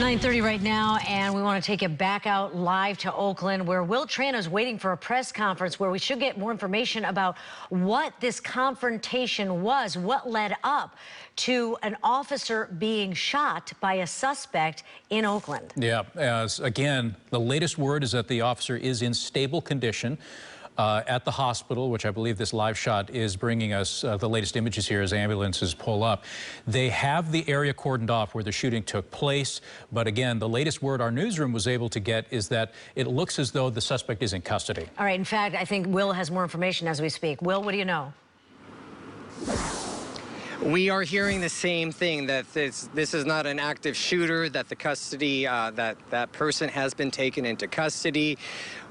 9:30 right now, and we want to take you back out live to Oakland, where Will Tran is waiting for a press conference where we should get more information about what this confrontation was, what led up to an officer being shot by a suspect in Oakland. Yeah, again, the latest word is that the officer is in stable condition at the hospital, which I believe this live shot is bringing us the latest images here as ambulances pull up. They have the area cordoned off where the shooting took place. But again, the latest word our newsroom was able to get is that it looks as though the suspect is in custody. All right. In fact, I think Will has more information as we speak. Will, what do you know? We are hearing the same thing, that this is not an active shooter, that the custody, that person has been taken into custody.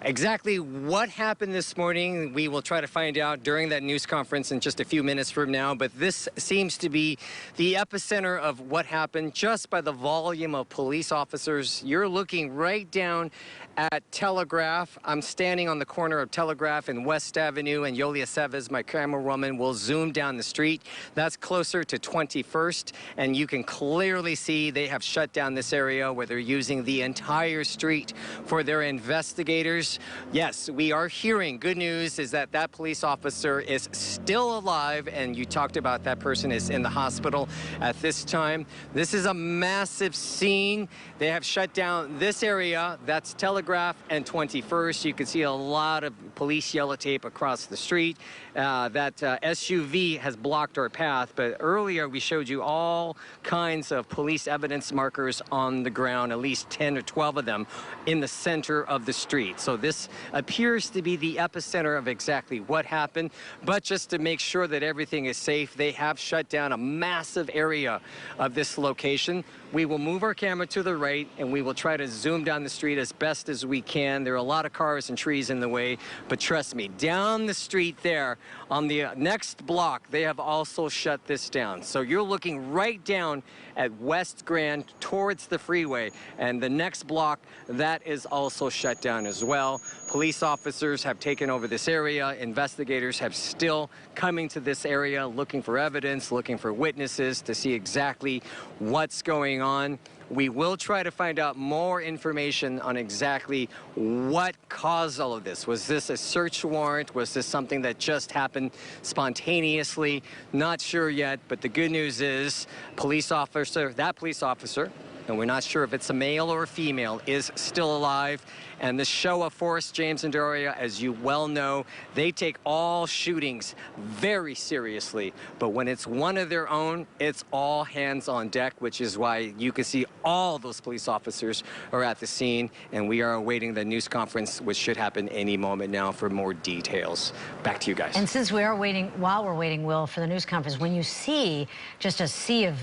Exactly what happened this morning, we will try to find out during that news conference in just a few minutes from now. But this seems to be the epicenter of what happened just by the volume of police officers. You're looking right down at Telegraph. I'm standing on the corner of Telegraph and West Avenue, and Yolia Seves, my camerawoman, will zoom down the street. That's closer to 21st, and you can clearly see they have shut down this area where they're using the entire street for their investigators. Yes, we are hearing good news is that that police officer is still alive, and you talked about that person is in the hospital at this time. This is a massive scene. They have shut down this area. That's Telegraph and 21st. You can see a lot of police yellow tape across the street. That SUV has blocked our path, but earlier we showed you all kinds of police evidence markers on the ground, at least 10 or 12 of them in the center of the street. So this appears to be the epicenter of exactly what happened. But just to make sure that everything is safe, they have shut down a massive area of this location. We will move our camera to the right, and we will try to zoom down the street as best as we can. There are a lot of cars and trees in the way, but trust me, down the street there on the next block, they have also shut this down. So you're looking right down at West Grand towards the freeway, and the next block, that is also shut down as well. Police officers have taken over this area. Investigators have still coming to this area looking for evidence, looking for witnesses to see exactly what's going on. We will try to find out more information on exactly what caused all of this. Was this a search warrant? Was this something that just happened spontaneously? Not sure yet, but the good news is that police officer, and we're not sure if it's a male or a female, is still alive. And the show of force, James and Doria, as you well know, they take all shootings very seriously. But when it's one of their own, it's all hands on deck, which is why you can see all those police officers are at the scene. And we are awaiting the news conference, which should happen any moment now, for more details. Back to you guys. And since we are waiting, while we're waiting, Will, for the news conference, when you see just a sea of,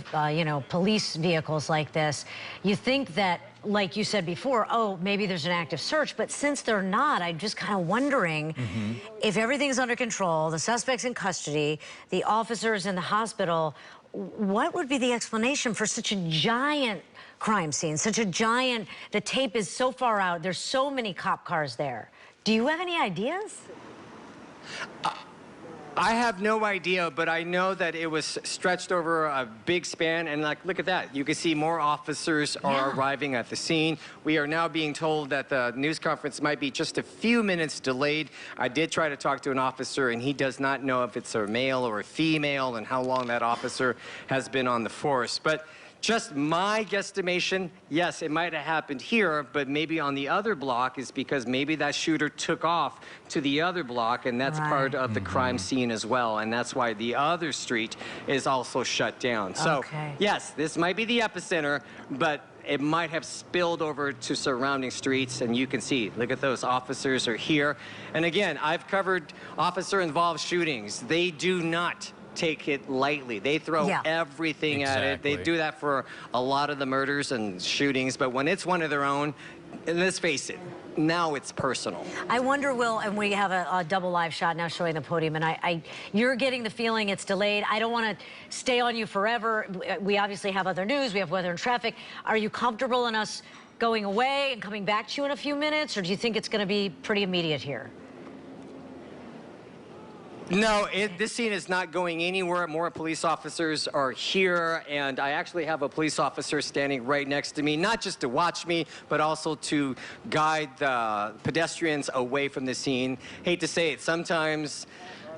police vehicles like this, you think that, like you said before, oh, maybe there's an active search. But since they're not, I'm just kind of wondering if everything's under control, the suspect's in custody, the officer's in the hospital, what would be the explanation for such a giant crime scene, such a giant, the tape is so far out, there's so many cop cars there. Do you have any ideas? I have no idea, but I know that it was stretched over a big span, and look at that. You can see more officers are arriving at the scene. We are now being told that the news conference might be just a few minutes delayed. I did try to talk to an officer, and he does not know if it's a male or a female and how long that officer has been on the force. But just my guesstimation, yes, it might have happened here, but maybe on the other block is because maybe that shooter took off to the other block, and that's part of the crime scene as well, and that's why the other street is also shut down. So, yes, this might be the epicenter, but it might have spilled over to surrounding streets, and you can see, look at those officers are here. And again, I've covered officer-involved shootings. They do not take it lightly. They throw everything at it. They do that for a lot of the murders and shootings, but when it's one of their own, and let's face it, now it's personal. I wonder, Will, and we have a double live shot now showing the podium, and you're getting the feeling it's delayed. I don't want to stay on you forever. We obviously have other news. We have weather and traffic. Are you comfortable in us going away and coming back to you in a few minutes, or do you think it's going to be pretty immediate here? No, this scene is not going anywhere. More police officers are here, and I actually have a police officer standing right next to me, not just to watch me, but also to guide the pedestrians away from the scene. Hate to say it, sometimes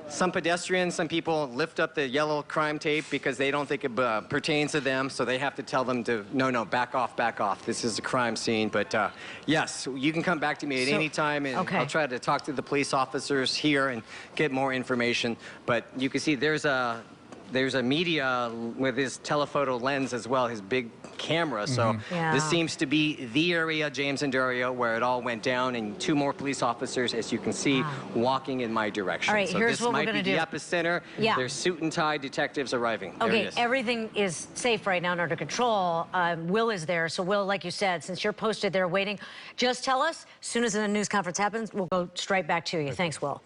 some pedestrians, some people lift up the yellow crime tape because they don't think it pertains to them, so they have to tell them to, no, back off, back off. This is a crime scene. But yes, you can come back to me at any time, and I'll try to talk to the police officers here and get more information. But you can see there's a media with his telephoto lens as well, his big camera. So this seems to be the area, James and Dario, where it all went down, and 2 more police officers, as you can see, walking in my direction. All right, so here's this what might we're be gonna the do. epicenter. There's suit and tie detectives arriving. There Okay, it is. everything is safe right now and under control. Will is there. So Will, like you said, since you're posted there waiting, just tell us, as soon as the news conference happens, we'll go straight back to you. Thanks, Will.